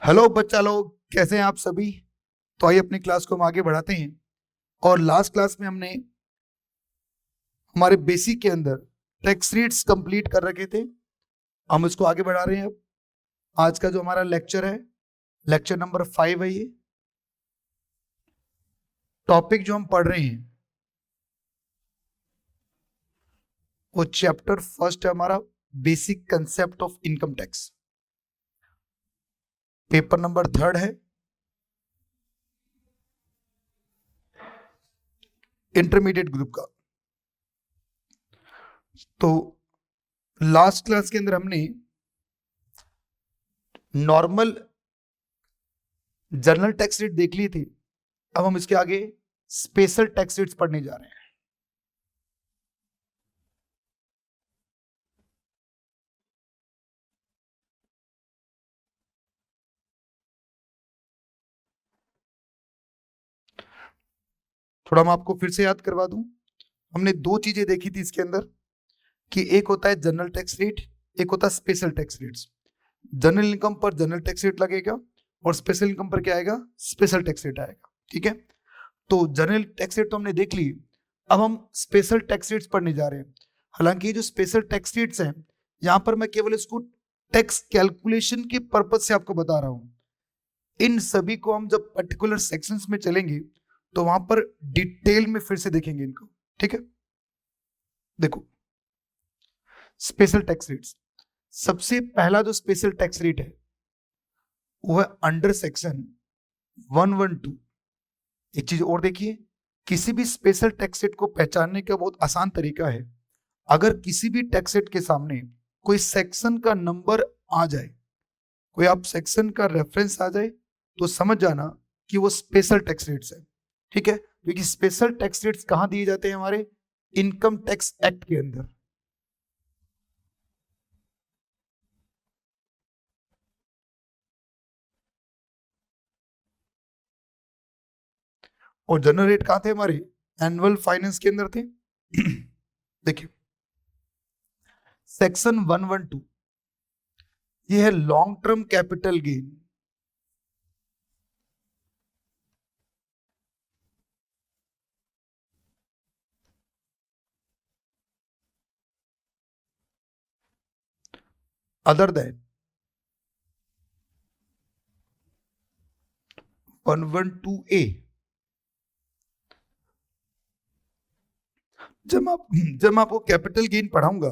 Hello बच्चा लोग, कैसे हैं आप सभी। तो आइए अपनी क्लास को हम आगे बढ़ाते हैं। और लास्ट क्लास में हमने हमारे बेसिक के अंदर टैक्स रेट्स कंप्लीट कर रखे थे। हम इसको आगे बढ़ा रहे हैं। अब आज का जो हमारा लेक्चर है, लेक्चर नंबर 5 है ये। टॉपिक जो हम पढ़ रहे हैं वो चैप्टर फर्स्ट है हमारा, basic concept of income tax. Paper number 3 है, इंटरमीडिएट ग्रुप का। तो लास्ट क्लास के अंदर हमने नॉर्मल जनरल टैक्स रेट देख ली थी। अब हम इसके आगे स्पेशल टैक्स रेट्स पढ़ने जा रहे हैं। थोड़ा मैं आपको फिर से याद करवा दूं। हमने दो चीजें देखी थी इसके अंदर कि एक होता है जनरल टैक्स रेट, एक होता है special tax rates. General income पर जनरल टैक्स रेट लगेगा और स्पेशल इनकम पर क्या आएगा, स्पेशल टैक्स रेट आएगा। ठीक है, तो जनरल टैक्स रेट तो हमने देख ली। अब हम स्पेशल टैक्स रेट्स पढ़ने जा रहे हैं। हालांकि ये जो स्पेशल टैक्स रेट्स हैं, यहां पर मैं केवल इसको टैक्स कैलकुलेशन के पर्पज से आपको बता रहा हूं। इन सभी को हम जब पर्टिकुलर सेक्शंस में चलेंगे तो वहां पर डिटेल में फिर से देखेंगे इनको। ठीक है, देखो स्पेशल टैक्स रेट्स। सबसे पहला जो स्पेशल टैक्स रेट है वो है अंडर सेक्शन 112। एक चीज और देखिए, किसी भी स्पेशल टैक्स रेट को पहचानने का बहुत आसान तरीका है। अगर किसी भी टैक्स रेट के सामने कोई सेक्शन का नंबर आ जाए, कोई आप सेक्शन का रेफरेंस आ जाए, तो समझ जाना कि वो स्पेशल टैक्स रेट्स है। ठीक है, क्योंकि स्पेशल टैक्स रेट्स कहां दिए जाते हैं, हमारे इनकम टैक्स एक्ट के अंदर। और जनरल रेट कहां थे, हमारे एनुअल फाइनेंस के अंदर थे। देखिए सेक्शन 112 ये है long term capital gain. Other than 112A। जब मैं आपको कैपिटल गेन पढ़ाऊंगा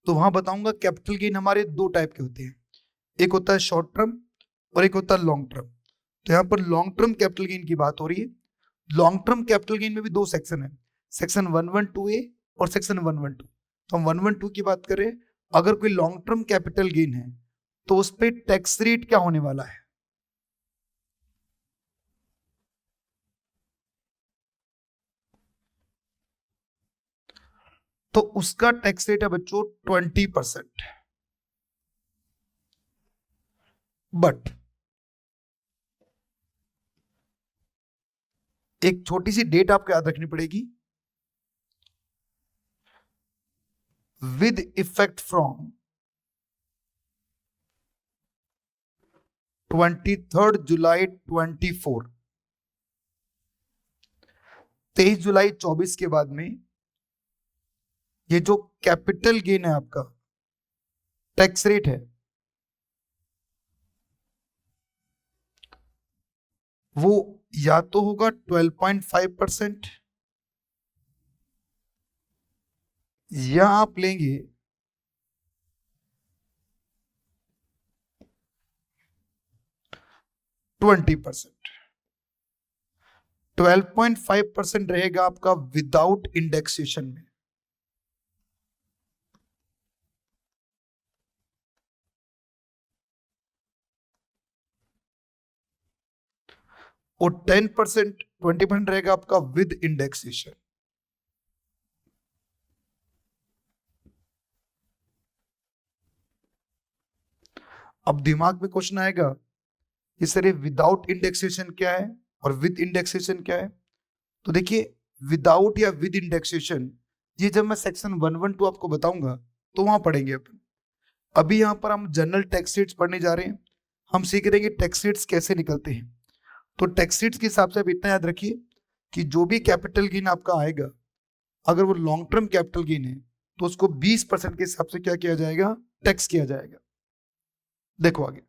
तो वहां बताऊंगा कैपिटल गेन हमारे दो टाइप के होते हैं। एक होता है शॉर्ट टर्म और एक होता है लॉन्ग टर्म। तो यहाँ पर लॉन्ग टर्म कैपिटल गेन की बात हो रही है। लॉन्ग टर्म कैपिटल गेन में भी दो सेक्शन है, सेक्शन 112A और सेक्शन 112। तो हम 112 की बात कर रहे हैं। अगर कोई लॉन्ग टर्म कैपिटल गेन है तो उस पर टैक्स रेट क्या होने वाला है, तो उसका टैक्स रेट है बच्चों 20%। बट एक छोटी सी डेट आपको याद रखनी पड़ेगी, विद इफेक्ट फ्रॉम 23 जुलाई 24। 23 जुलाई 24 के बाद में ये जो कैपिटल गेन है आपका टैक्स रेट है वो या तो होगा 12.5% या आप लेंगे 20%। 12.5% रहेगा आपका विदाउट इंडेक्सेशन में। और 10%, 20% रहेगा आपका विद इंडेक्सेशन। अब दिमाग में क्वेश्चन आएगा कि सर ये विदाउट इंडेक्सेशन क्या है और विद इंडेक्सेशन क्या है। तो देखिए विदाउट या विद इंडेक्सेशन ये जब मैं सेक्शन 112 आपको बताऊंगा तो वहां पढ़ेंगे अपन। अभी यहां पर हम जनरल टैक्स रेट्स पढ़ने जा रहे हैं। हम सीख रहे हैं कि टैक्स रेट्स कैसे निकलते हैं। तो टैक्स रेट्स के हिसाब से आप इतना याद रखिए कि जो भी कैपिटल गेन आपका आएगा, अगर वो लॉन्ग टर्म कैपिटल गेन है तो उसको 20% के हिसाब से क्या किया जाएगा, टैक्स किया जाएगा। देखो आगे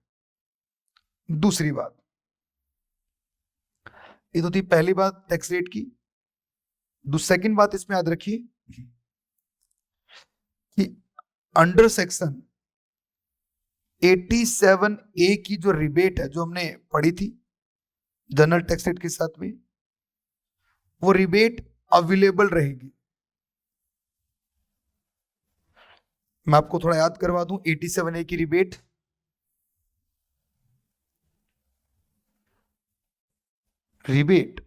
दूसरी बात, ये तो थी पहली बात टैक्स रेट की। सेकंड बात इसमें याद रखिए कि अंडर सेक्शन 87A की जो रिबेट है जो हमने पढ़ी थी जनरल टैक्स रेट के साथ में, वो रिबेट अवेलेबल रहेगी। मैं आपको थोड़ा याद करवा दूं 87A की rebate. Rebate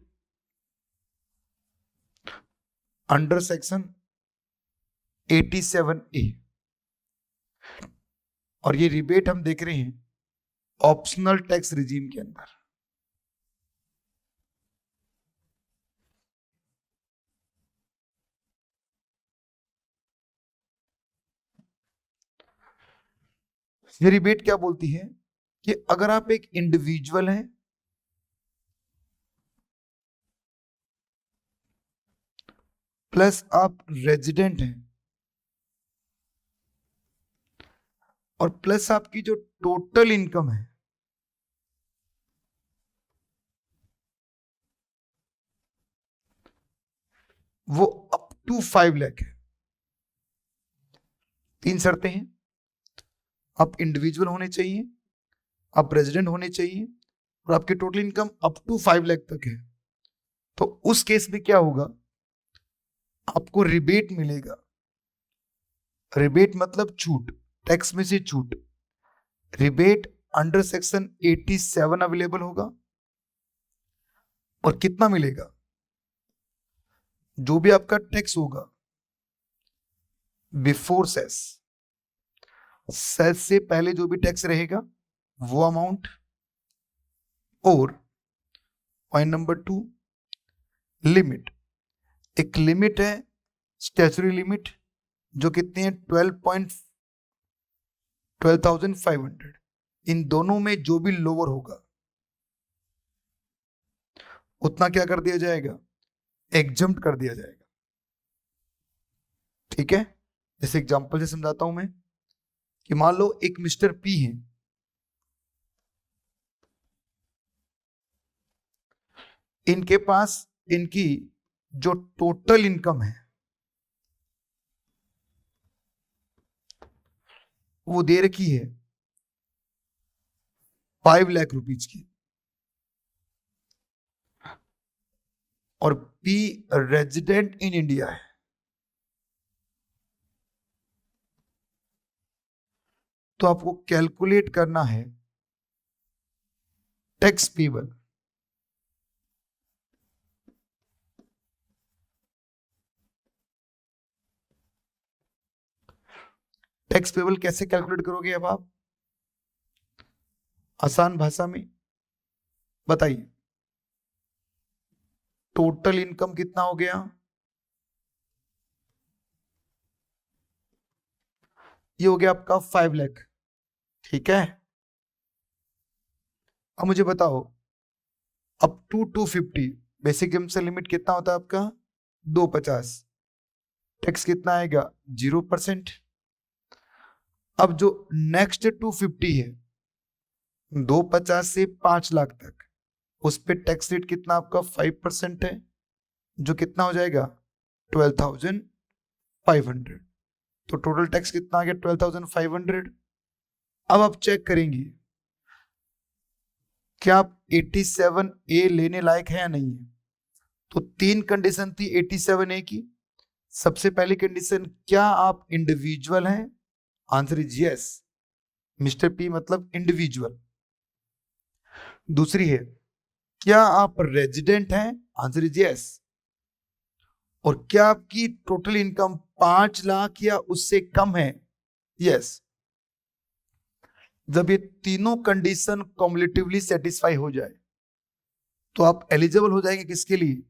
under section 87A, और ये रिबेट हम देख रहे हैं ऑप्शनल टैक्स रिजीम के अंदर। ये रिबेट क्या बोलती है कि अगर आप एक इंडिविजुअल हैं प्लस आप रेजिडेंट हैं और प्लस आपकी जो टोटल इनकम है वो अप टू 5 लाख है। 3 शर्तें हैं, आप इंडिविजुअल होने चाहिए, आप रेजिडेंट होने चाहिए और आपकी total income up to 5 lakh तक है। तो उस केस में क्या होगा, आपको रिबेट मिलेगा। रिबेट मतलब छूट, टैक्स में से छूट। रिबेट अंडर सेक्शन 87 अवेलेबल होगा। और कितना मिलेगा, जो भी आपका टैक्स होगा बिफोर सेस, सेस से पहले जो भी टैक्स रहेगा वो अमाउंट। और पॉइंट नंबर 2, लिमिट। एक लिमिट है स्टैच्यूटरी लिमिट जो कितनी है 12,500। इन दोनों में जो भी लोअर होगा उतना क्या कर दिया जाएगा, एग्जम्प्ट कर दिया जाएगा। ठीक है, जैसे एग्जांपल से समझाता हूं मैं कि मान लो एक मिस्टर पी है, इनके पास इनकी जो टोटल इनकम है वो दे रखी है 5 लाख रुपीज की, और पी रेजिडेंट इन इंडिया है। तो आपको कैलकुलेट करना है टैक्स पेबल। टैक्स पेबल कैसे कैलकुलेट करोगे अब आप, आसान भाषा में बताइए। टोटल इनकम कितना हो गया, ये हो गया आपका 5 लाख। ठीक है, अब मुझे बताओ अप टू 250 बेसिक इनकम से लिमिट कितना होता है आपका 250, टैक्स कितना आएगा 0%। अब जो नेक्स्ट 250 है 250 से 5 लाख तक, उस पे टैक्स रेट कितना आपका 5% है, जो कितना हो जाएगा 12,500। तो टोटल टैक्स कितना आ गया 12,500। अब आप चेक करेंगे क्या आप 87A लेने लायक है या नहीं है। तो 3 कंडीशन थी 87A की। सबसे पहली कंडीशन, क्या आप इंडिविजुअल हैं, answer is yes, mister P मतलब इंडिविजुअल। दूसरी है, क्या आप रेजिडेंट हैं, आंसर इज यस। और क्या आपकी टोटल इनकम 5 लाख या उससे कम है, यस। जब ये तीनों कंडीशन कॉम्युलेटिवली सेटिस्फाई हो जाए तो आप एलिजिबल हो जाएंगे किसके लिए,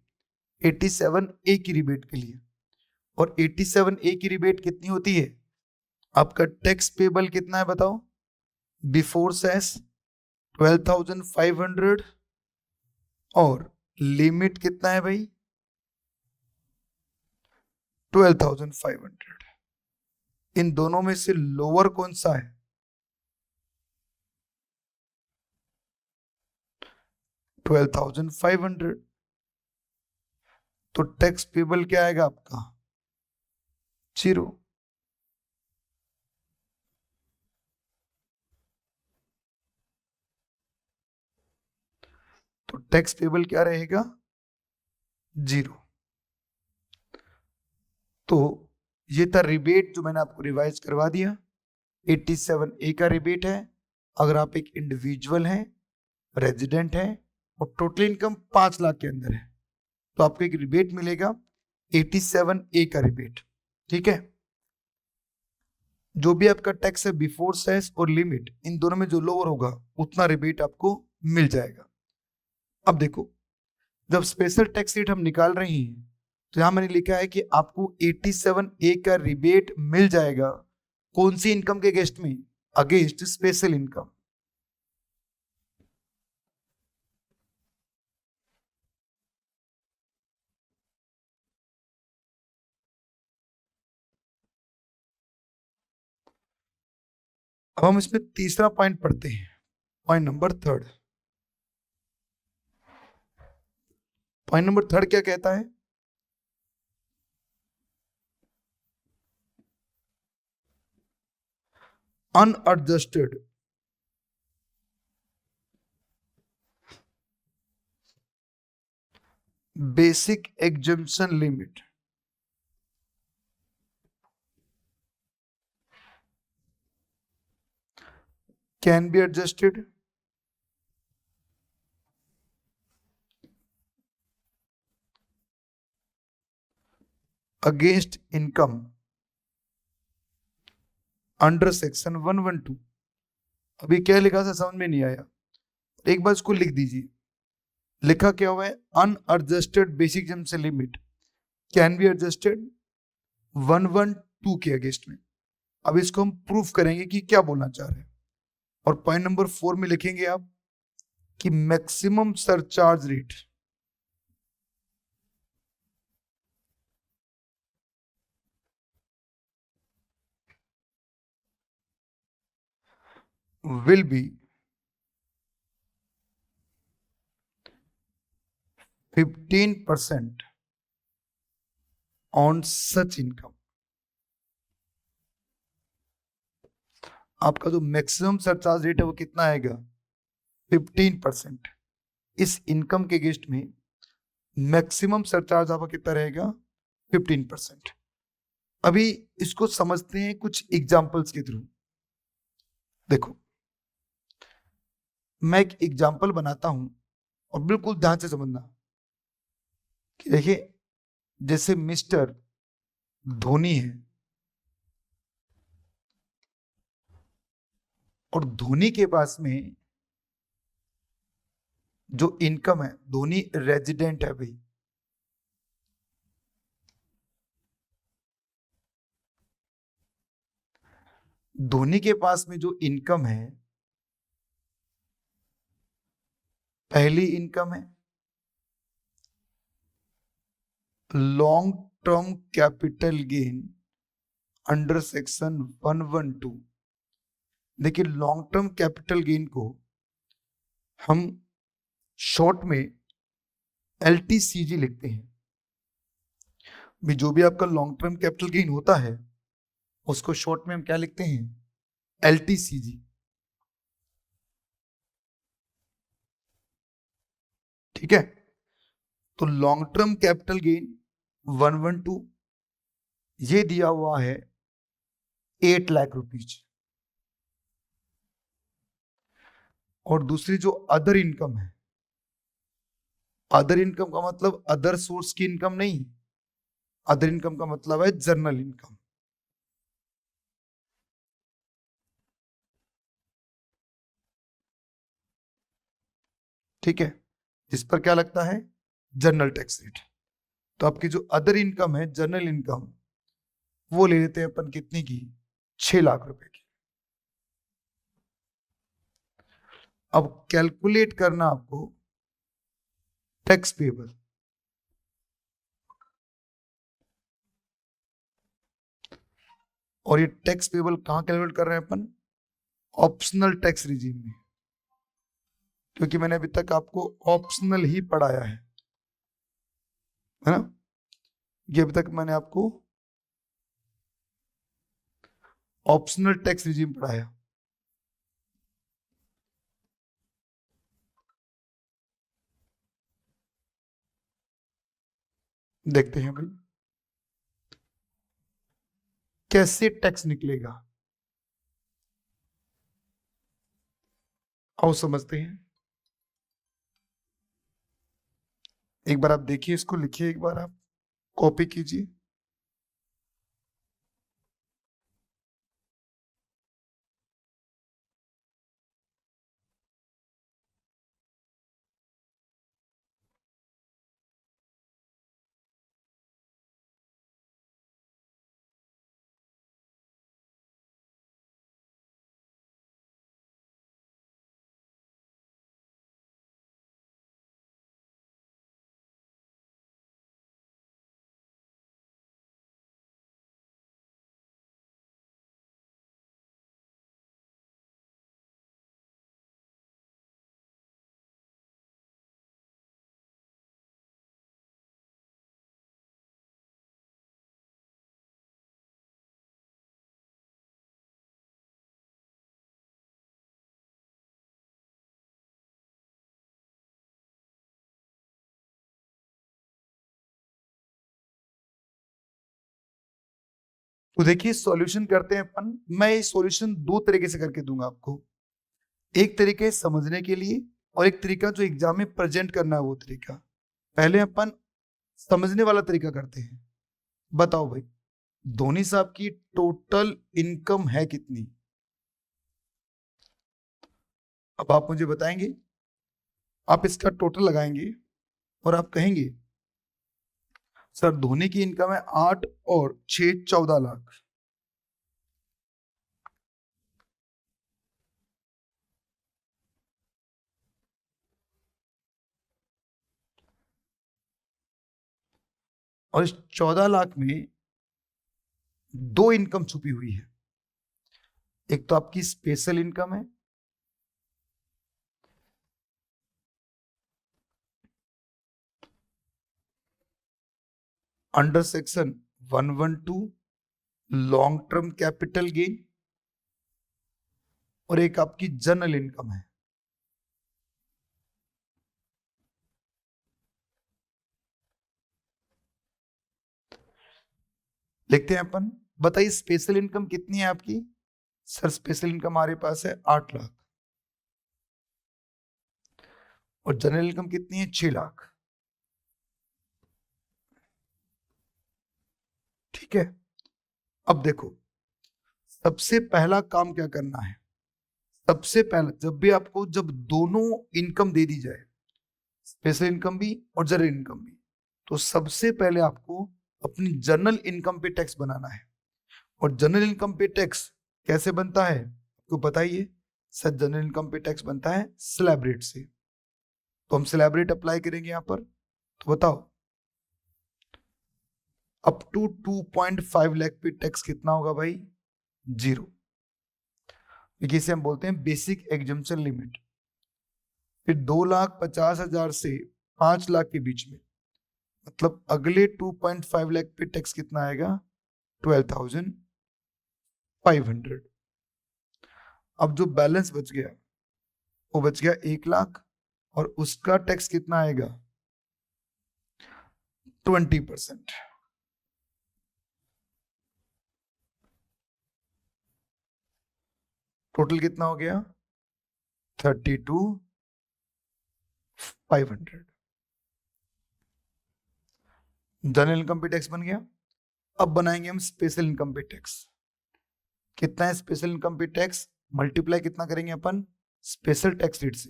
87A की रिबेट के लिए। और 87A की रिबेट कितनी होती है, आपका टैक्स पेबल कितना है बताओ, बिफोर सेस 12,500 और लिमिट कितना है भाई 12,500। इन दोनों में से लोअर कौन सा है 12,500। तो टैक्स पेबल क्या आएगा आपका 0। तो टैक्स पेबल क्या रहेगा 0। तो ये था रिबेट जो मैंने आपको रिवाइज करवा दिया। 87A का रिबेट है अगर आप एक इंडिविजुअल हैं रेजिडेंट हैं और टोटल इनकम 5 लाख के अंदर है तो आपको एक रिबेट मिलेगा 87A का रिबेट। ठीक है, जो भी आपका टैक्स है बिफोर सेस और लिमिट इन दोनों में जो लोअर होगा उतना रिबेट आपको मिल जाएगा। अब देखो जब स्पेशल टैक्स रेट हम निकाल रहे हैं तो यहां मैंने लिखा है कि आपको 87A का रिबेट मिल जाएगा कौन सी इनकम के अगेंस्ट में अगेंस्ट स्पेशल इनकम। अब हम इसमें तीसरा पॉइंट पढ़ते हैं पॉइंट नंबर 3। पॉइंट नंबर 3 क्या कहता है unadjusted basic exemption limit can be adjusted against income under section 112। अभी क्या लिखा था समझ में नहीं आया, एक बार इसको लिख दीजिए। लिखा क्या हुआ है unadjusted basic exemption limit can be adjusted 112 के अगेंस्ट में। अब इसको हम प्रूफ करेंगे कि क्या बोलना चाह रहे हैं और पॉइंट नंबर 4 में लिखेंगे आप कि maximum surcharge rate will be 15% on such income। आपका जो मैक्सिमम सरचार्ज रेट है वो कितना आएगा 15%। इस इनकम के अगेंस्ट में मैक्सिमम सरचार्ज आपका कितना रहेगा 15%। अभी इसको समझते हैं कुछ एग्जांपल्स के थ्रू। देखो मैं एक एग्जांपल बनाता हूं और बिल्कुल ध्यान से समझना कि देखिए जैसे मिस्टर धोनी है और धोनी के पास में जो इनकम है धोनी रेजिडेंट है भाई, धोनी के पास में जो इनकम है पहली इनकम है long term capital gain under section 112। देखिए लॉन्ग टर्म कैपिटल गेन को हम शॉर्ट में LTCG लिखते हैं। भी जो भी आपका लॉन्ग टर्म कैपिटल गेन होता है उसको शॉर्ट में हम क्या लिखते हैं LTCG। ठीक है, तो लॉन्ग टर्म कैपिटल गेन 112 ये दिया हुआ है 8 लाख रुपीज। और दूसरी जो अदर इनकम है, अदर इनकम का मतलब अदर सोर्स की इनकम नहीं, अदर इनकम का मतलब है जनरल इनकम। ठीक है, जिस पर क्या लगता है जनरल टैक्स रेट। तो आपकी जो अदर इनकम है जनरल इनकम वो ले लेते हैं अपन कितनी की 6 लाख रुपए की। अब कैलकुलेट करना आपको टैक्स पेबल। और ये टैक्स पेबल कहां कैलकुलेट कर रहे हैं अपन? ऑप्शनल टैक्स रिजीम में, क्योंकि मैंने अभी तक आपको ऑप्शनल ही पढ़ाया है ना? ये अभी तक मैंने आपको ऑप्शनल टैक्स रिजीम पढ़ाया। देखते हैं भाई कैसे टैक्स निकलेगा, आओ समझते हैं। एक बार आप देखिए, इसको लिखिए, एक बार आप कॉपी कीजिए। तो देखिए सॉल्यूशन करते हैं अपन। मैं ये सॉल्यूशन दो तरीके से करके दूंगा आपको, एक तरीके समझने के लिए और एक तरीका जो एग्जाम में प्रेजेंट करना है वो तरीका। पहले अपन समझने वाला तरीका करते हैं। बताओ भाई, धोनी साहब की टोटल इनकम है कितनी? अब आप मुझे बताएंगे, आप इसका टोटल लगाएंगे और आप कहेंगे सर धोनी की इनकम है 8 और 6 14 लाख। और इस 14 लाख में दो इनकम छुपी हुई है। एक तो आपकी स्पेशल इनकम है, under section 112 long term capital gain, और एक आपकी जनरल इनकम है। लिखते हैं अपन। बताइए स्पेशल इनकम कितनी है आपकी? सर स्पेशल इनकम हमारे पास है 8 लाख, और जनरल इनकम कितनी है? 6 लाख। ठीक है, अब देखो सबसे पहला काम क्या करना है। सबसे पहला, जब भी आपको, जब दोनों इनकम दे दी जाए, स्पेशल इनकम भी और जनरल इनकम भी, तो सबसे पहले आपको अपनी जनरल इनकम पे टैक्स बनाना है। और जनरल इनकम पे टैक्स कैसे बनता है आपको बताइए? सर जनरल इनकम पे टैक्स बनता है स्लैब रेट से। तो हम स्लैब रेट अप्लाई करेंगे यहां पर। तो बताओ अप टू 2.5 लाख पे टैक्स कितना होगा भाई? 0। इसे हम बोलते हैं बेसिक एग्जम्पशन लिमिट। फिर 2,50,000 से 5 लाख के बीच में, मतलब अगले 2.5 लाख पे टैक्स कितना आएगा? 12,500। अब जो बैलेंस बच गया वो बच गया 1 लाख, और उसका टैक्स कितना आएगा? 20%। टोटल कितना हो गया? 32,500। जनरल इनकम पे टैक्स बन गया। अब बनाएंगे हम स्पेशल इनकम पे टैक्स। कितना है स्पेशल इनकम पे टैक्स? मल्टीप्लाई कितना करेंगे अपन? स्पेशल टैक्स रेट से।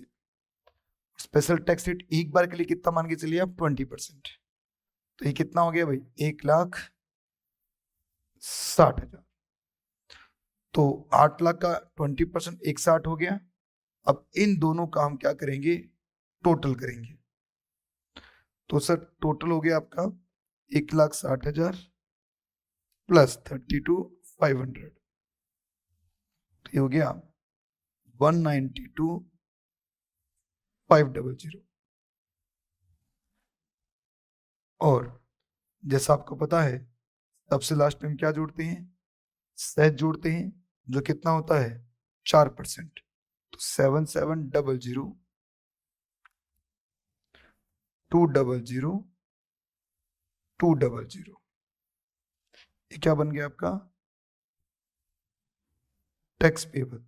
स्पेशल टैक्स रेट एक बार के लिए कितना मान के चलिए आप? 20%। तो ये कितना हो गया भाई? 1,60,000। तो 8 लाख का 20% 1,60 हो गया। अब इन दोनों का हम क्या करेंगे, टोटल करेंगे। तो सर टोटल हो गया आपका 1,60,000 प्लस 32,500, ये हो गया 192,500। और जैसा आपको पता है सबसे लास्ट में हम क्या जोड़ते हैं, सहज जोड़ते हैं, जो कितना होता है 4%। तो 7700 200 200, ये क्या बन गया आपका टैक्स पेबल।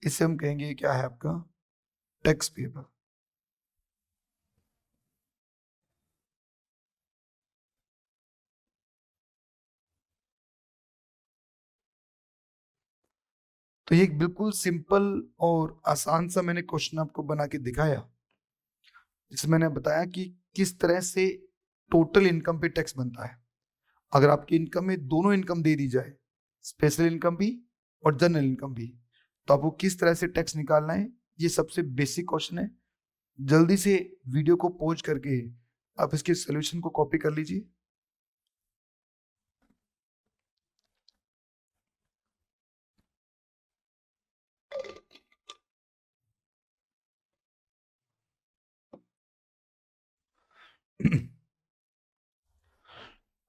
इसे हम कहेंगे क्या है आपका टैक्स पेबल। तो ये एक बिल्कुल सिंपल और आसान सा मैंने क्वेश्चन आपको बना के दिखाया, जिसमें मैंने बताया कि किस तरह से टोटल इनकम पे टैक्स बनता है। अगर आपकी इनकम में दोनों इनकम दे दी जाए, स्पेशल इनकम भी और जनरल इनकम भी, तो आपको किस तरह से टैक्स निकालना है, ये सबसे बेसिक क्वेश्चन है। जल्दी से वीडियो को पॉज करके आप इसके सॉल्यूशन को कॉपी कर लीजिए।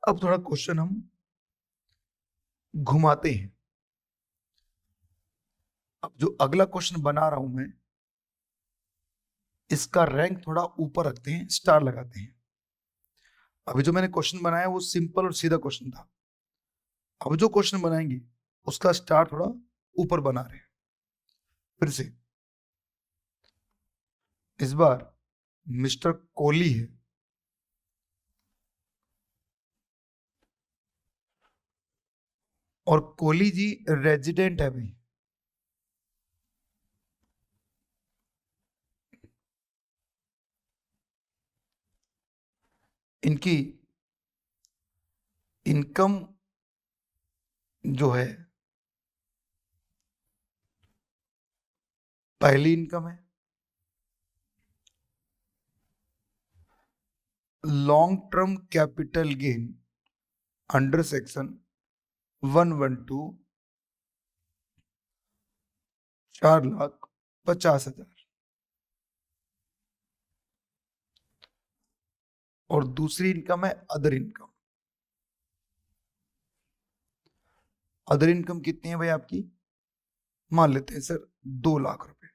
अब थोड़ा क्वेश्चन हम घुमाते हैं। अब जो अगला क्वेश्चन बना रहा हूं मैं, इसका रैंक थोड़ा ऊपर रखते हैं, स्टार लगाते हैं। अभी जो मैंने क्वेश्चन बनाया वो सिंपल और सीधा क्वेश्चन था। अब जो क्वेश्चन बनाएंगे उसका स्टार थोड़ा ऊपर बना रहे हैं। फिर से इस बार मिस्टर कोहली है, और कोहली जी रेजिडेंट है भाई। इनकी इनकम जो है पहली इनकम है, long term capital gain under section 112 4,50,000, और दूसरी इनकम है अदर इनकम। अदर इनकम कितनी है भाई आपकी, मान लेते हैं सर 2 लाख रुपए।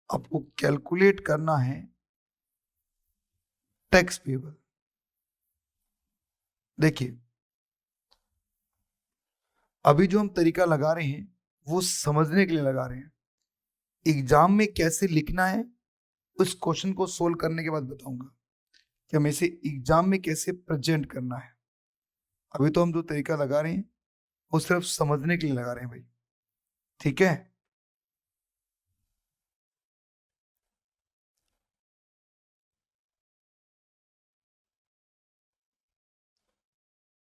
आपको कैलकुलेट करना है टैक्स पेबल। देखिए अभी जो हम तरीका लगा रहे हैं वो समझने के लिए लगा रहे हैं, एग्जाम में कैसे लिखना है उस क्वेश्चन को सोल्व करने के बाद बताऊंगा कि हमें इसे एग्जाम में कैसे प्रेजेंट करना है। अभी तो हम जो तरीका लगा रहे हैं वो सिर्फ समझने के लिए लगा रहे हैं भाई, ठीक है।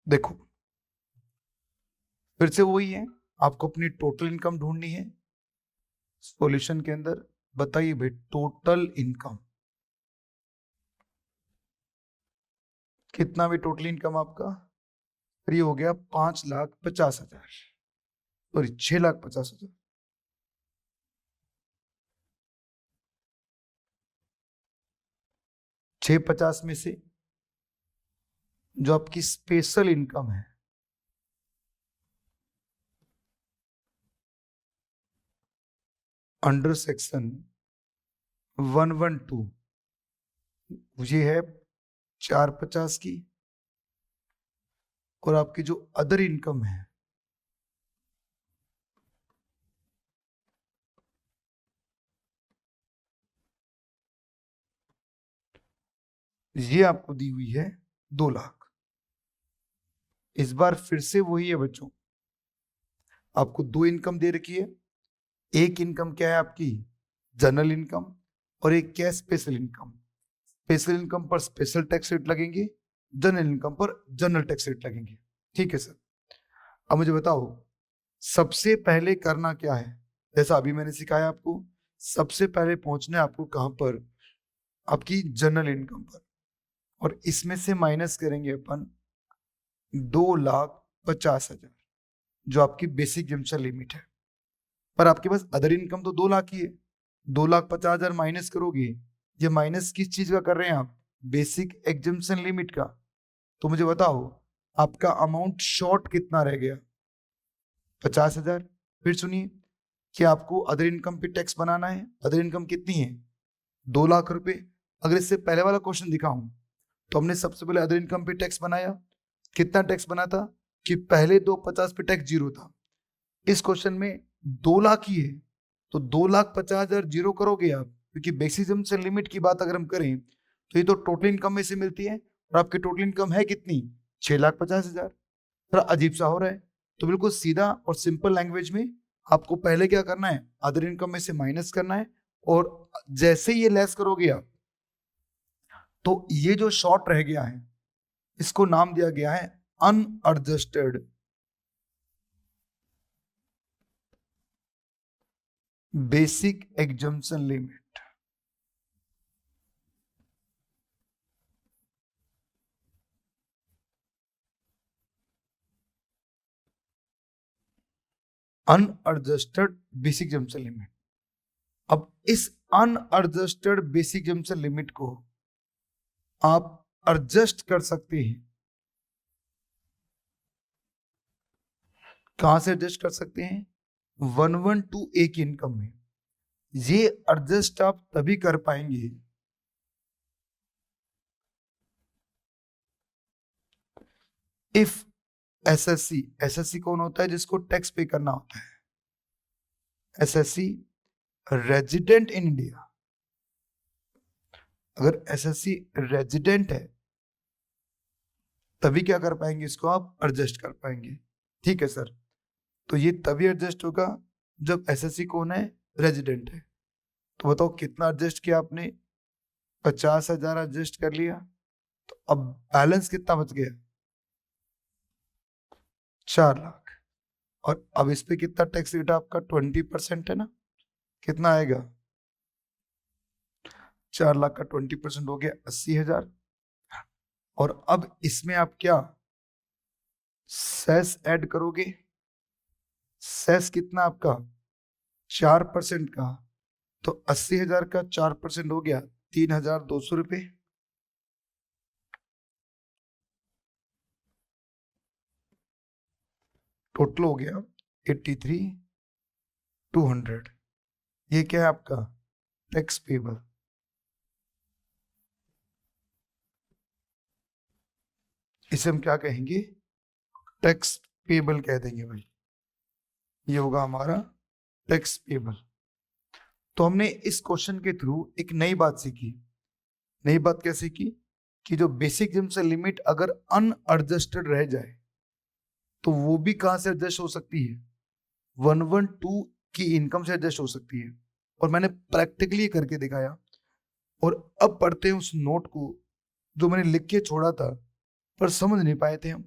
देखो फिर से वही है, आपको अपनी टोटल इनकम ढूंढनी है सॉल्यूशन के अंदर। बताइए भाई टोटल इनकम कितना, भी टोटल इनकम आपका फिर ये हो गया 5,50,000, सॉरी 6,50,000। 650 में से जो आपकी स्पेशल इनकम है अंडर सेक्शन 112, ये है 450 की, और आपकी जो अदर इनकम है ये आपको दी हुई है 2 लाख। इस बार फिर से वही है बच्चों, आपको दो इनकम दे रखी है। एक इनकम क्या है आपकी जनरल इनकम, और एक क्या है स्पेशल इनकम। स्पेशल इनकम पर स्पेशल टैक्स रेट लगेंगे, जनरल इनकम पर जनरल टैक्स रेट लगेंगे, ठीक है सर। अब मुझे बताओ सबसे पहले करना क्या है, जैसा अभी मैंने सिखाया आपको, सबसे पहले पहुंचना है आपको कहां पर, आपकी जनरल इनकम पर, और इसमें से माइनस करेंगे अपन 2,50,000 जो आपकी बेसिक जम्पशन लिमिट है। पर आपके पास अदर इनकम तो 2 लाख ही है, 2,50,000 माइनस करोगे, ये माइनस किस चीज का कर रहे हैं आप, बेसिक एग्जम्पशन लिमिट का। तो मुझे बताओ आपका अमाउंट शॉर्ट कितना रह गया, 50,000। फिर सुनिए कि आपको अदर इनकम पे टैक्स बनाना है, अदर इनकम कितनी है, 2 लाख रुपए। अगर इससे पहले वाला क्वेश्चन दिखाऊं तो हमने सबसे पहले अदर इनकम पे टैक्स बनाया, कितना टैक्स बना था कि पहले 250 पे टैक्स 0 था। इस क्वेश्चन में 2 लाख ही है, तो 2,50,000 जीरो करोगे आप, क्योंकि बेसिज्म से लिमिट की बात अगर हम करें तो ये तो टोटल इनकम में से मिलती है, और आपकी टोटल इनकम है कितनी, 6,50,000। थोड़ा अजीब सा हो रहा है, तो बिल्कुल सीधा और सिंपल लैंग्वेज में आपको पहले क्या करना है, अदर इनकम में से माइनस करना है, और जैसे ये लेस करोगे आप, तो ये जो शॉर्ट रह गया है इसको नाम दिया गया है unadjusted basic exemption limit. Unadjusted basic जम्पशन limit. अब इस अनएडजस्टेड बेसिक जम्पशन लिमिट को आप एडजस्ट कर सकते हैं। कहां से एडजस्ट कर सकते हैं, 112 की इनकम में। ये एडजस्ट आप तभी कर पाएंगे इफ एसएससी, एसएससी कौन होता है, जिसको टैक्स पे करना होता है, एसएससी रेजिडेंट इन इंडिया। अगर एसएससी रेजिडेंट है तभी क्या कर पाएंगे, इसको आप एडजस्ट कर पाएंगे। ठीक है सर, तो ये तभी एडजस्ट होगा जब एसएससी कौन है, रेजिडेंट है। तो बताओ कितना एडजस्ट किया आपने, 50,000 एडजस्ट कर लिया, तो अब बैलेंस कितना बच गया, 4 लाख। और अब इस पे कितना टैक्स रेट आपका, 20% है ना, कितना आएगा, 4 लाख का 20% हो गया 80,000। और अब इसमें आप क्या सेस ऐड करोगे, सेस कितना आपका, 4% का, तो 80,000 का 4% हो गया 3,200 रुपये। टोटल हो गया 83,200। ये क्या है आपका टैक्स पेबल। इसे हम क्या कहेंगे, टैक्स पेबल कह देंगे भाई, ये होगा हमारा टैक्स पेबल। तो हमने इस क्वेश्चन के थ्रू एक नई बात सीखी। नई बात क्या सीखी कि जो बेसिक जिम से लिमिट अगर अनएडजस्टेड रह जाए तो वो भी कहां से एडजस्ट हो सकती है, 112 की इनकम से एडजस्ट हो सकती है। और मैंने प्रैक्टिकली करके दिखाया। और अब पढ़ते हैं उस नोट को जो मैंने लिख के छोड़ा था पर समझ नहीं पाए थे हम।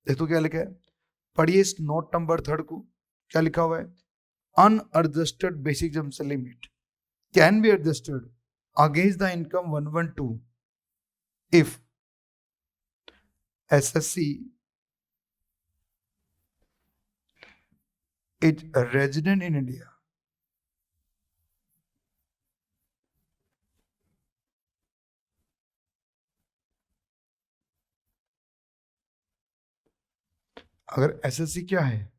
देखो क्या लिखा है, पढ़िए इस नोट नंबर 3 को, क्या लिखा हुआ है, unadjusted basic जम्पशन limit can be adjusted against the income 112 if SSC is a resident in India. अगर एसएससी क्या है,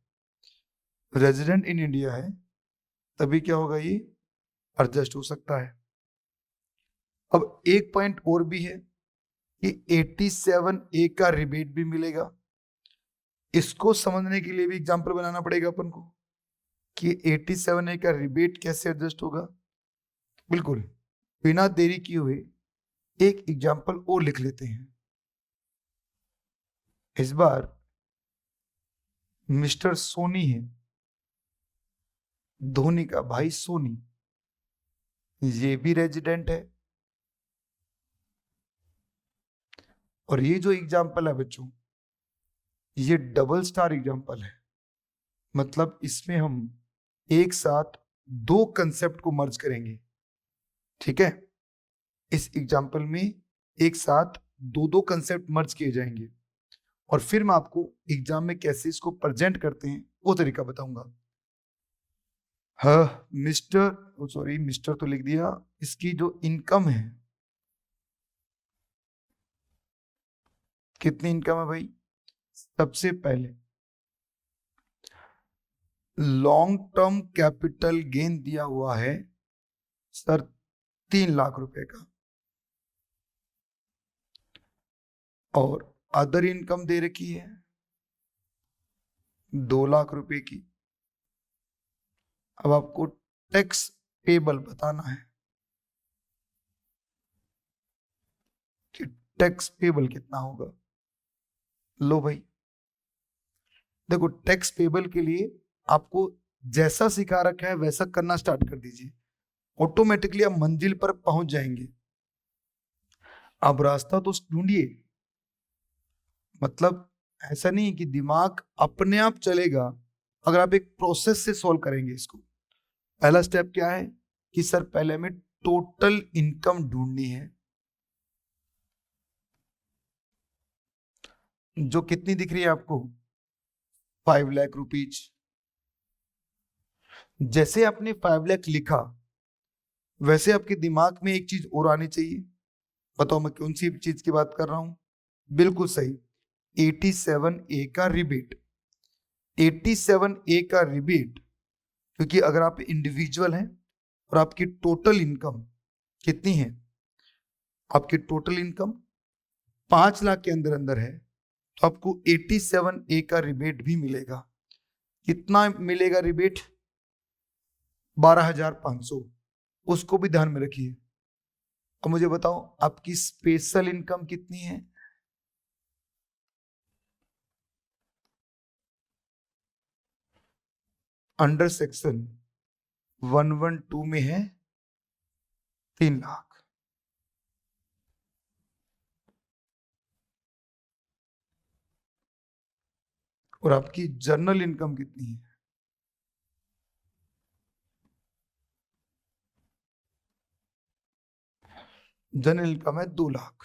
रेजिडेंट इन इंडिया है, तभी क्या होगा, ये एडजस्ट हो सकता है। अब एक पॉइंट और भी है कि 87A का रिबेट भी मिलेगा। इसको समझने के लिए भी एग्जांपल बनाना पड़ेगा अपन को कि 87A का रिबेट कैसे एडजस्ट होगा। बिल्कुल बिना देरी किए हुए एक एग्जांपल और लिख लेते हैं। इस बार मिस्टर सोनी है, धोनी का भाई सोनी, ये भी रेजिडेंट है। और ये जो एग्जाम्पल है बच्चों, ये डबल स्टार एग्जाम्पल है, मतलब इसमें हम एक साथ दो कंसेप्ट को मर्ज करेंगे, ठीक है। इस एग्जाम्पल में एक साथ दो दो कंसेप्ट मर्ज किए जाएंगे और फिर मैं आपको एग्जाम में कैसे इसको प्रेजेंट करते हैं वो तरीका बताऊंगा। हाँ मिस्टर, सॉरी मिस्टर तो लिख दिया, इसकी जो इनकम है, कितनी इनकम है भाई? सबसे पहले लॉन्ग टर्म कैपिटल गेन दिया हुआ है सर 3 लाख रुपए का, और अदर इनकम दे रखी है 2 लाख रुपए की। अब आपको टैक्स पेबल बताना है कि टैक्स पेबल कितना होगा। लो भाई देखो, टैक्स पेबल के लिए आपको जैसा सिखा रखा है वैसा करना स्टार्ट कर दीजिए, ऑटोमेटिकली आप मंजिल पर पहुंच जाएंगे। अब रास्ता तो ढूंढिए, मतलब ऐसा नहीं कि दिमाग अपने आप चलेगा, अगर आप एक प्रोसेस से सॉल्व करेंगे इसको। पहला स्टेप क्या है कि सर पहले हमें टोटल इनकम ढूंढनी है, जो कितनी दिख रही है आपको? 5 लाख रुपीज। जैसे आपने 5 लाख लिखा वैसे आपके दिमाग में एक चीज और आनी चाहिए। बताओ मैं कौन सी चीज की बात कर रहा हूं? बिल्कुल सही, 87A का रिबेट। 87A का रिबेट, क्योंकि अगर आप इंडिविजुअल हैं और आपकी टोटल इनकम कितनी है, आपकी टोटल इनकम 5 लाख के अंदर अंदर है, तो आपको 87A का रिबेट भी मिलेगा। कितना मिलेगा रिबेट? 12,500। उसको भी ध्यान में रखिए। अब मुझे बताओ आपकी स्पेशल इनकम कितनी है? अंडर सेक्शन 112 में है 3 लाख। और आपकी जनरल इनकम कितनी है? जनरल इनकम है 2 लाख।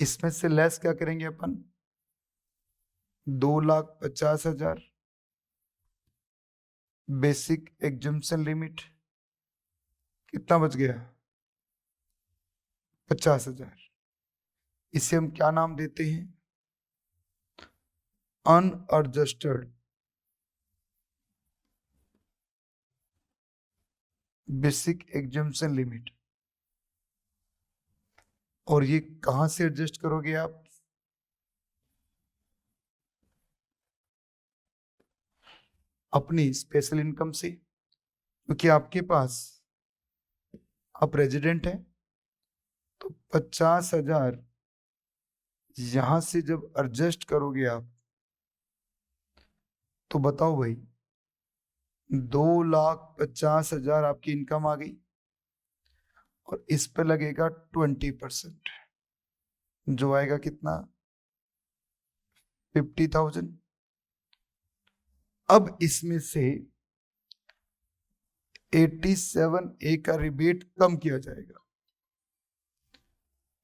इसमें से लेस क्या करेंगे अपन? 2,50,000 बेसिक एग्जम्पशन लिमिट, कितना बच गया? 50,000। इसे हम क्या नाम देते हैं? Unadjusted basic exemption limit. और ये कहां से एडजस्ट करोगे आप? अपनी स्पेशल इनकम से, क्योंकि आपके पास, आप रेजिडेंट हैं, तो 50,000 यहां से जब एडजस्ट करोगे आप, तो बताओ भाई 2,50,000 आपकी इनकम आ गई, और इस पे लगेगा 20%, जो आएगा कितना? 50,000। अब इसमें से 87A का रिबेट कम किया जाएगा।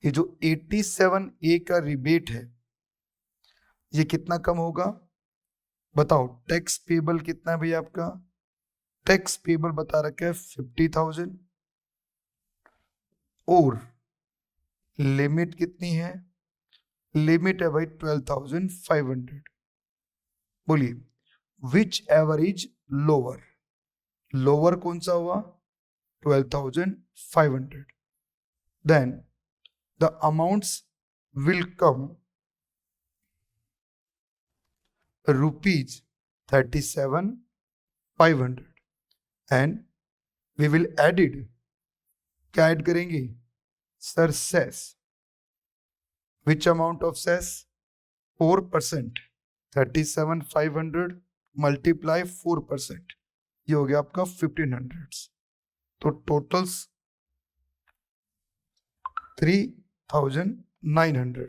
ये जो 87A का रिबेट है ये कितना कम होगा? बताओ टैक्स पेबल कितना है भैया आपका? टैक्स पेबल बता रखा है 50,000, और लिमिट कितनी है? लिमिट है भाई 12,500। बोलिए whichever is lower? Lower कौन सा हुआ? 12,500। Then the amounts will come ₹37,500 and we will added, क्या ऐड करेंगे sir? Cess. Which amount of cess? 4%। 37,500 multiply 4%, ये हो गया आपका 1,500। तो टोटल्स 3,900।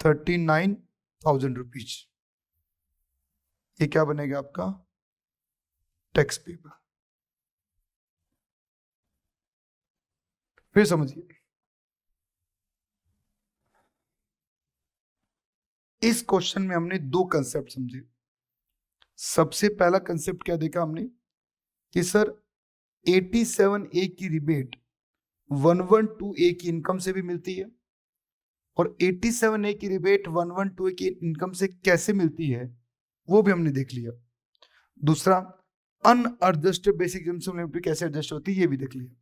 39,000 रुपीज। ये क्या बनेगा आपका टैक्स पेबल। फिर समझिए, इस क्वेश्चन में हमने दो कंसेप्ट समझे। सबसे पहला कंसेप्ट क्या देखा हमने कि सर 87A की रिबेट 112A की इनकम से भी मिलती है, और 87A की रिबेट 112A की इनकम से कैसे मिलती है वो भी हमने देख लिया। दूसरा, अनएडजस्टेड बेसिक इनकम लिमिट कैसे एडजस्ट होती है ये भी देख लिया।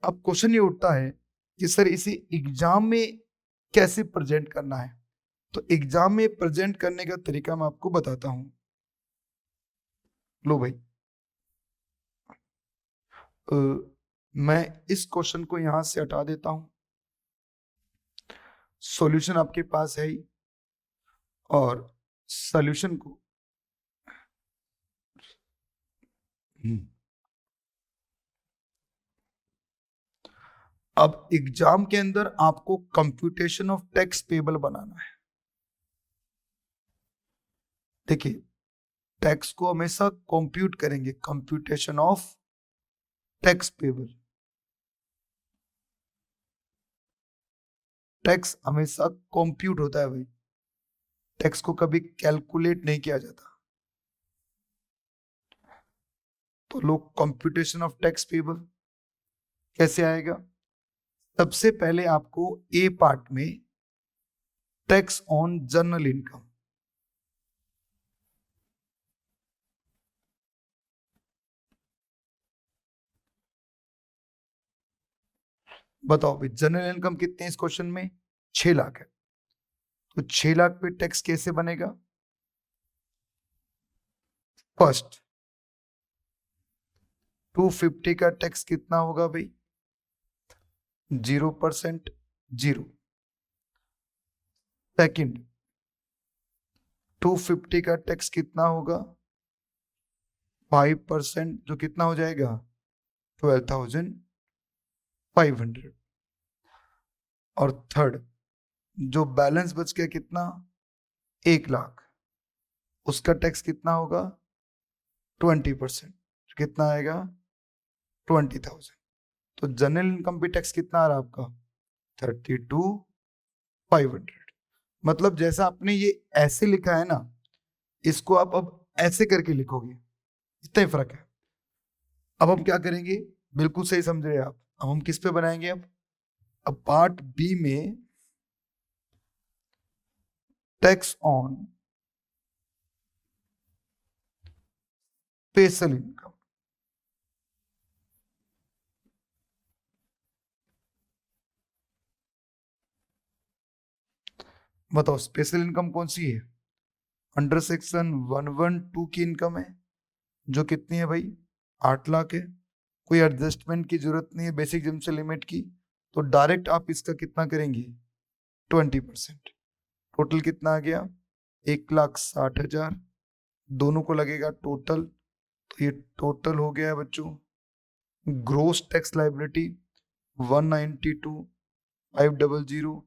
अब क्वेश्चन ये उठता है कि सर इसे एग्जाम में कैसे प्रेजेंट करना है। तो एग्जाम में प्रेजेंट करने का तरीका मैं आपको बताता हूं। लो भाई, मैं इस क्वेश्चन को यहां से हटा देता हूं, सॉल्यूशन आपके पास है ही, और सॉल्यूशन को अब एग्जाम के अंदर आपको कंप्यूटेशन ऑफ टैक्स पेबल बनाना है। देखिए, टैक्स को हमेशा कंप्यूट करेंगे, computation of tax payable. Tax हमेशा कंप्यूट होता है भाई, टैक्स को कभी कैलकुलेट नहीं किया जाता। तो लोग कंप्यूटेशन ऑफ टैक्स पेबल कैसे आएगा। सबसे पहले आपको ए पार्ट में टैक्स ऑन जनरल इनकम, बताओ भाई जनरल इनकम कितने इस क्वेश्चन में 6 लाख है, तो 6 लाख पे टैक्स कैसे बनेगा। फर्स्ट 250 का टैक्स कितना होगा भाई 0%, 0। सेकंड 250 का टैक्स कितना होगा 5%, जो कितना हो जाएगा 12,500। और थर्ड जो बैलेंस बच गया कितना 1 लाख, उसका टैक्स कितना होगा 20%, कितना आएगा 20,000। तो जनरल इनकम पे टैक्स कितना आ रहा है आपका 32,500। मतलब जैसा आपने ये ऐसे लिखा है ना, इसको आप अब ऐसे करके लिखोगे, इतना ही फर्क है। अब हम क्या करेंगे, बिल्कुल सही समझ रहे हैं आप। अब हम किस पे बनाएंगे, अब पार्ट बी में टैक्स ऑन स्पेशल इनकम। बताओ स्पेशल इनकम कौन सी है, अंडर सेक्शन 112 की इनकम है, जो कितनी है भाई 8 लाख है। कोई एडजस्टमेंट की जरूरत नहीं है बेसिक इनकम लिमिट की, तो डायरेक्ट आप इसका कितना करेंगे 20%। टोटल कितना आ गया 1,60,000, दोनों को लगेगा टोटल, तो ये टोटल हो गया है बच्चों ग्रोस टैक्स लाइबिलिटी 192,500।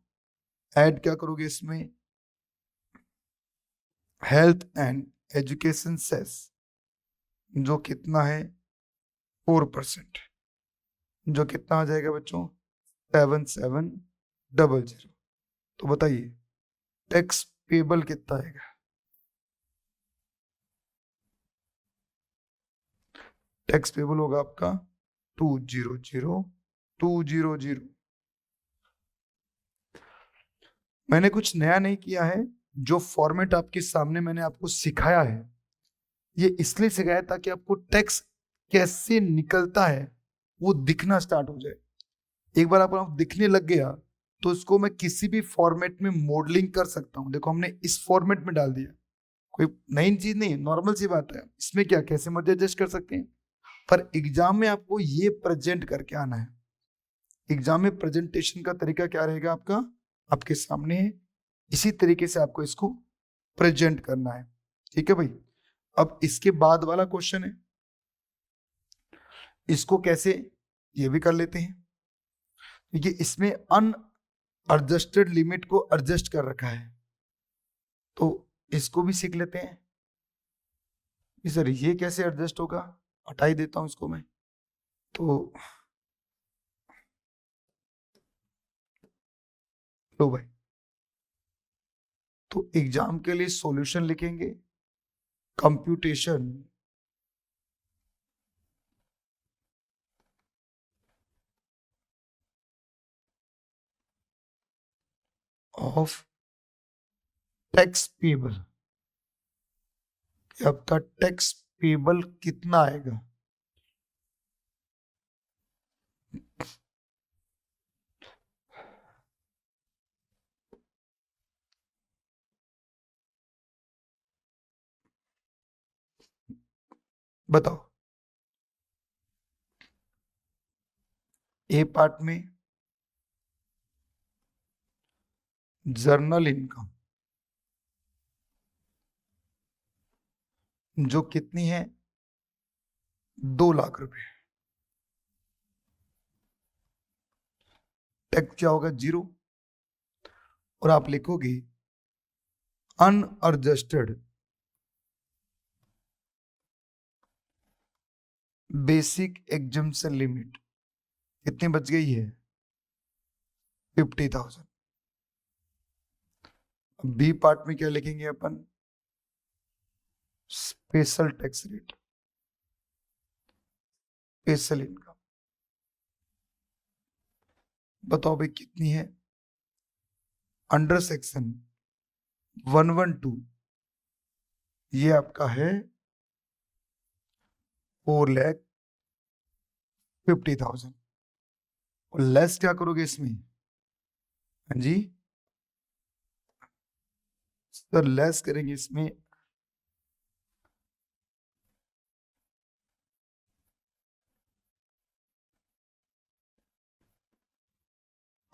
ऐड क्या करोगे इसमें हेल्थ एंड एजुकेशन सेस, जो कितना है 4%, जो कितना आ जाएगा बच्चों 7,700। तो बताइए टैक्स पेबल कितना आएगा, टैक्स पेबल होगा आपका 200,200। मैंने कुछ नया नहीं किया है, जो फॉर्मेट आपके सामने मैंने आपको सिखाया है, ये इसलिए सिखाया ताकि आपको टैक्स कैसे निकलता है वो दिखना स्टार्ट हो जाए। एक बार आपको दिखने लग गया तो इसको मैं किसी भी फॉर्मेट में मॉडलिंग कर सकता हूं। देखो हमने इस फॉर्मेट में डाल दिया, कोई नई चीज नहीं है, नॉर्मल सी बात है, इसमें क्या कैसे मर्जी एडजस्ट कर सकते हैं। पर एग्जाम में आपको ये प्रेजेंट करके आना है। एग्जाम में प्रेजेंटेशन का तरीका क्या रहेगा आपका, आपके सामने है, इसी तरीके से आपको इसको प्रेजेंट करना है। ठीक है भाई, अब इसके बाद वाला क्वेश्चन है, इसको कैसे ये भी कर लेते हैं। देखिए इसमें अनएडजस्टेड लिमिट को एडजस्ट कर रखा है, तो इसको भी सीख लेते हैं। सर ये कैसे एडजस्ट होगा, हटा ही देता हूं इसको मैं। तो लो भाई, तो एग्जाम के लिए सॉल्यूशन लिखेंगे, कंप्यूटेशन ऑफ टैक्स पेबल। आपका टैक्स पेबल कितना आएगा। बताओ। ए पार्ट में जर्नल इनकम जो कितनी है, 2 लाख रुपए। टैक्स क्या होगा, 0। और आप लिखोगे अनएडजस्टेड बेसिक एग्जम्पशन लिमिट कितनी बच गई है, 50,000। बी पार्ट में क्या लिखेंगे अपन, special tax rate, special income. बताओ भाई कितनी है, अंडर सेक्शन 112 ये आपका है 4,50,000। और लेस क्या करोगे इसमें, हाँ जी सर, लेस करेंगे इसमें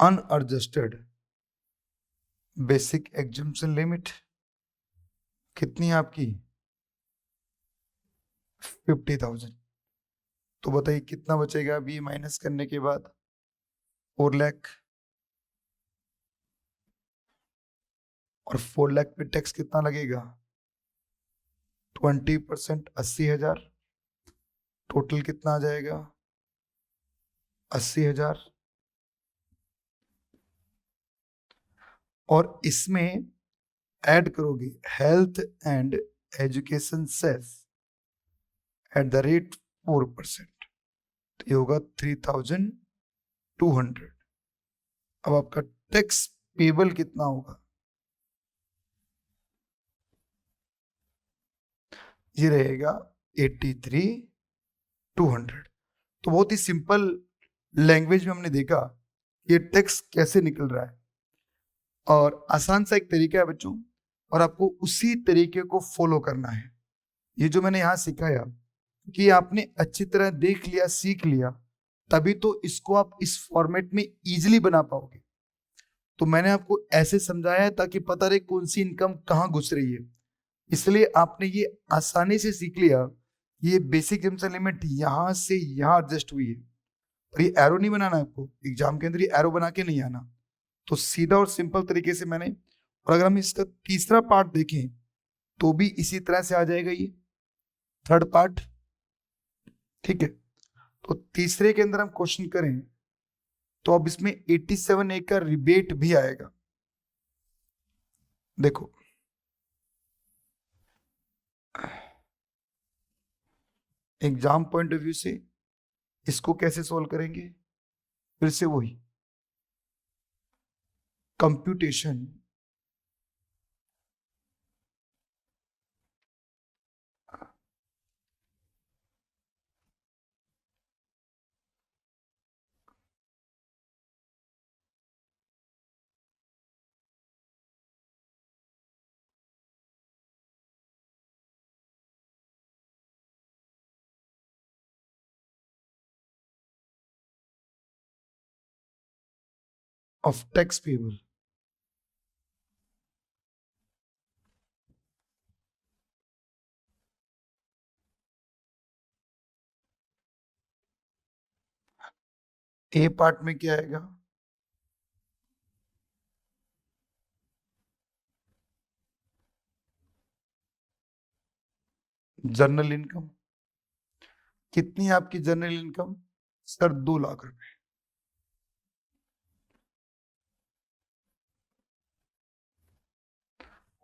अनएडजस्टेड बेसिक एग्जम्पशन लिमिट कितनी है आपकी, 50,000। तो बताइए कितना बचेगा अभी माइनस करने के बाद, 4 लाख। और 4 लाख पे टैक्स कितना लगेगा, 20%, 80,000। टोटल कितना आ जाएगा, 80,000। और इसमें ऐड करोगे health and education cess at the rate 4%, तो ये होगा 3,200। अब आपका टैक्स पेबल कितना होगा, ये रहेगा 83,200। तो बहुत ही सिंपल लैंग्वेज में हमने देखा ये टैक्स कैसे निकल रहा है, और आसान सा एक तरीका है बच्चों, और आपको उसी तरीके को फॉलो करना है। ये जो मैंने यहाँ सिखाया कि आपने अच्छी तरह देख लिया, सीख लिया, तभी तो इसको आप इस फॉर्मेट में इजीली बना पाओगे। तो मैंने आपको ऐसे समझाया है ताकि पता रहे कौन सी इनकम कहाँ घुस रही है, इसलिए आपने ये आसानी से सीख लिया। ये बेसिक इनकम लिमिट यहाँ से यहाँ एडजस्ट हुई है, और ये एरो नहीं बनाना है आपको एग्जाम के अंदर, ये एरो बना के नहीं आना। तो सीधा और सिंपल तरीके से मैंने, और अगर हम इसका तीसरा पार्ट देखें तो भी इसी तरह से आ जाएगा ये थर्ड पार्ट, ठीक है। तो तीसरे के अंदर हम क्वेश्चन करें तो अब इसमें 87A का रिबेट भी आएगा। देखो एग्जाम पॉइंट ऑफ व्यू से इसको कैसे सॉल्व करेंगे, फिर से वही computation of tax payable. A part में क्या आएगा, जर्नल इनकम कितनी है आपकी? जर्नल इनकम सर 2 लाख रुपए।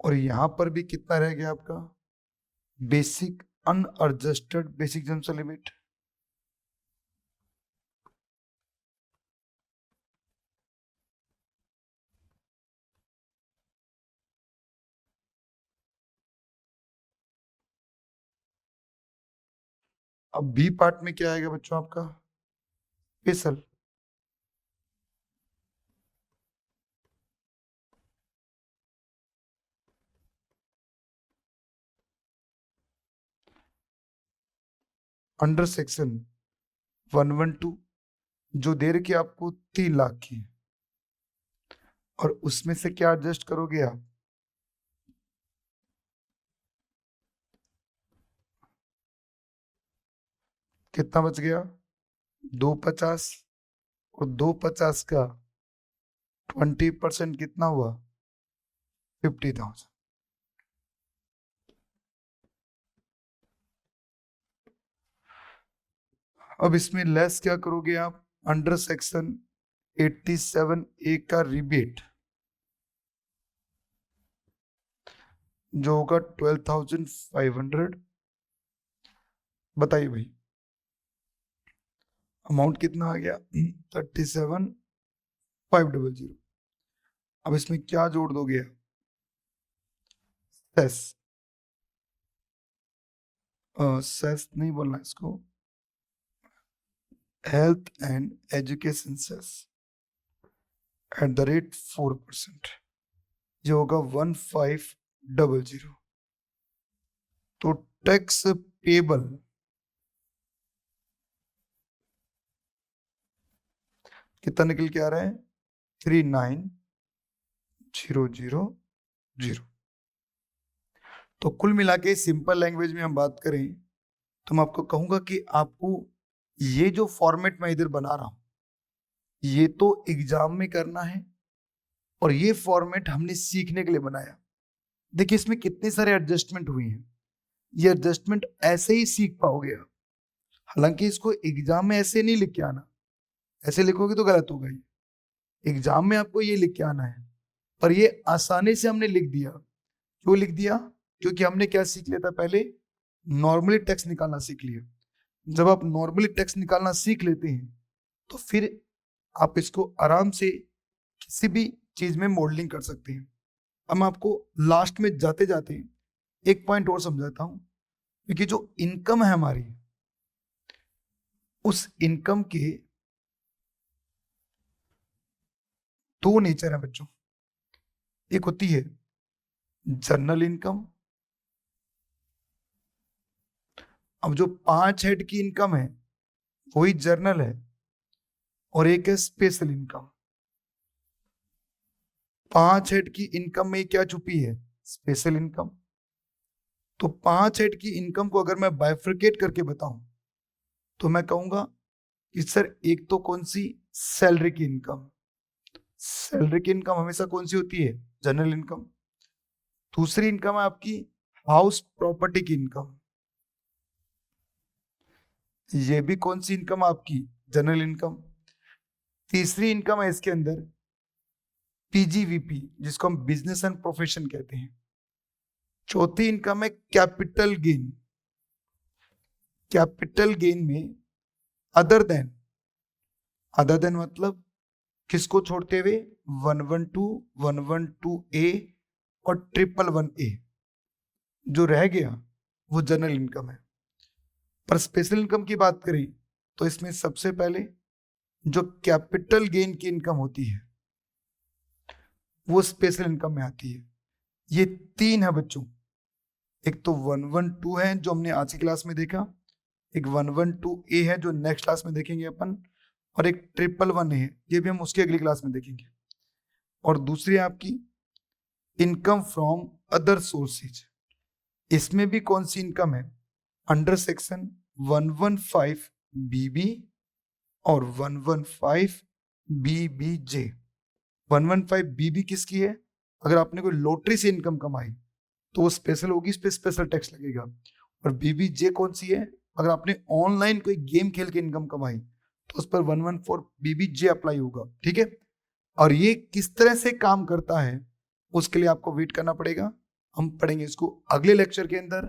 और यहां पर भी कितना रह गया आपका? Basic unadjusted basic junction limit. अब बी पार्ट में क्या आएगा बच्चों आपका? स्पेशल। अंडर सेक्शन 112 जो दे रखी है आपको 3 लाख की, और उसमें से क्या एडजस्ट करोगे आप? कितना बच गया? 250, और 250 का 20% कितना हुआ? 50,000। अब इसमें लेस क्या करोगे आप? अंडर सेक्शन 87A का रिबेट जो होगा 12,500। बताइए भाई, अमाउंट कितना आ गया? 37,500। अब इसमें क्या जोड़ दोगे? सेस, सेस नहीं बोलना इसको, हेल्थ एंड एजुकेशन सेस @4%, जो होगा 1500। तो टैक्स पेबल कितना निकल के आ रहा है? 39,000। तो कुल मिला के सिंपल लैंग्वेज में हम बात करें तो मैं आपको कहूंगा कि आपको ये जो फॉर्मेट मैं इधर बना रहा हूं ये तो एग्जाम में करना है, और ये फॉर्मेट हमने सीखने के लिए बनाया। देखिए इसमें कितने सारे एडजस्टमेंट हुए हैं, ये एडजस्टमेंट ऐसे ही सीख पाओगे आप। हालांकि इसको एग्जाम में ऐसे नहीं लिख के आना, ऐसे लिखोगे तो गलत होगा। ये एग्जाम में आपको ये लिख के आना है, पर ये आसानी से हमने लिख दिया। क्यों लिख दिया? क्योंकि हमने क्या सीख लिया था पहले? नॉर्मली टेक्स्ट निकालना सीख लिया। जब आप नॉर्मली टेक्स्ट निकालना सीख लेते हैं तो फिर आप इसको आराम से किसी भी चीज में मॉडलिंग कर सकते हैं। अब मैं आपको लास्ट में जाते जाते एक पॉइंट और समझाता हूं, क्योंकि जो इनकम है हमारी, उस इनकम के 2 नेचर है बच्चों। एक होती है जनरल इनकम। अब जो 5 हेड की इनकम है वही जर्नल है, और एक है स्पेशल इनकम। 5 हेड की इनकम में क्या छुपी है? Special income. तो 5 हेड की इनकम को अगर मैं बाइफरकेट करके बताऊं तो मैं कहूंगा कि सर एक तो कौन सी? सैलरी की इनकम। सैलरी की इनकम हमेशा कौन सी होती है? General income. दूसरी इनकम है आपकी हाउस प्रॉपर्टी की इनकम। ये भी कौन सी इनकम आपकी? General income. तीसरी इनकम है इसके अंदर पीजीवीपी, जिसको हम बिजनेस एंड प्रोफेशन कहते हैं। चौथी इनकम है कैपिटल गेन। कैपिटल गेन में अदर देन, अदर देन मतलब किसको छोड़ते हुए? 112, 112A और 111A। जो रह गया वो जनरल इनकम है। पर स्पेशल इनकम की बात करें तो इसमें सबसे पहले जो कैपिटल गेन की इनकम होती है वो स्पेशल इनकम में आती है। ये 3 है बच्चों। एक तो 112 है जो हमने आज की क्लास में देखा, एक 112A है जो नेक्स्ट क्लास में देखेंगे अपन, और एक 111 है, ये भी हम उसकी अगली क्लास में देखेंगे। और दूसरी है आपकी इनकम फ्रॉम अदर सोर्सेज। इसमें भी कौन सी इनकम है? अंडर सेक्शन 115BB और 115BBJ। 115BB किसकी है? अगर आपने कोई लॉटरी से इनकम कमाई तो वो स्पेशल होगी, इस पे स्पेशल टैक्स लगेगा। और बीबीजे कौन सी है? अगर आपने ऑनलाइन कोई गेम खेल के इनकम कमाई तो उस पर 114 बीबीजे अप्लाई होगा, ठीक है। और ये किस तरह से काम करता है उसके लिए आपको वेट करना पड़ेगा, हम पढ़ेंगे इसको अगले लेक्चर के अंदर।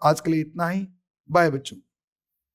आज के लिए इतना ही, बाय बच्चों।